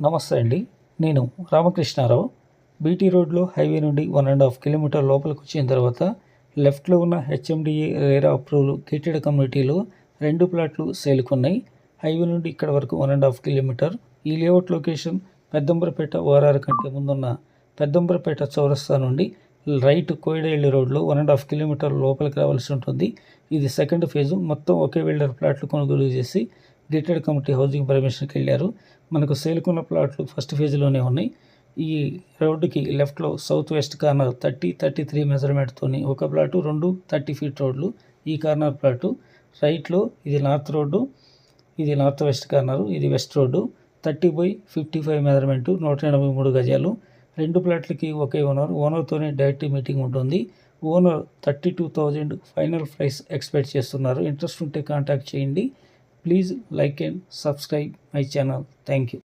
నమస్తే అండి. నేను రామకృష్ణారావు. బీటీ రోడ్లో హైవే నుండి 1.5 కిలోమీటర్ లోపలికి వచ్చిన తర్వాత లెఫ్ట్లో ఉన్న హెచ్ఎండిఏ రేరా అప్రూవల్ గేటెడ్ కమ్యూనిటీలో 2 ప్లాట్లు సేల్కున్నాయి. హైవే నుండి ఇక్కడ వరకు 1.5 కిలోమీటర్. ఈ లేఅవుట్ లొకేషన్ పెద్దంబరపేట ఓఆర్ఆర్ కంటే ముందున్న పెద్దంబరపేట చౌరస్తా నుండి రైట్ కోయిడేళ్ళి రోడ్లో 1.5 కిలోమీటర్ లోపలికి రావాల్సి ఉంటుంది. ఇది సెకండ్ ఫేజు. మొత్తం ఒకే బిల్డర్ ప్లాట్లు కొనుగోలు చేసి గేటెడ్ కమ్యూనిటీ హౌసింగ్ పర్మిషన్కి వెళ్ళారు. మనకు సేల్కున్న ప్లాట్లు ఫస్ట్ ఫేజ్లోనే ఉన్నాయి. ఈ రోడ్డుకి లెఫ్ట్లో సౌత్ వెస్ట్ కార్నర్ 30-33 మెజర్మెంట్తోని ఒక ప్లాటు, 2 30 ఫీట్ రోడ్లు. ఈ కార్నర్ ప్లాటు రైట్లో ఇది నార్త్ రోడ్డు, ఇది నార్త్ వెస్ట్ కార్నరు, ఇది వెస్ట్ రోడ్డు. 30/55 మెజర్మెంటు, 183 గజాలు. 2 ప్లాట్లకి ఒకే ఓనర్తోనే డైరెక్ట్ మీటింగ్ ఉంటుంది. ఓనర్ 32,000 ఫైనల్ ప్రైస్ ఎక్స్పెక్ట్ చేస్తున్నారు. ఇంట్రెస్ట్ ఉంటే కాంటాక్ట్ చేయండి. Please like and subscribe my channel. Thank you.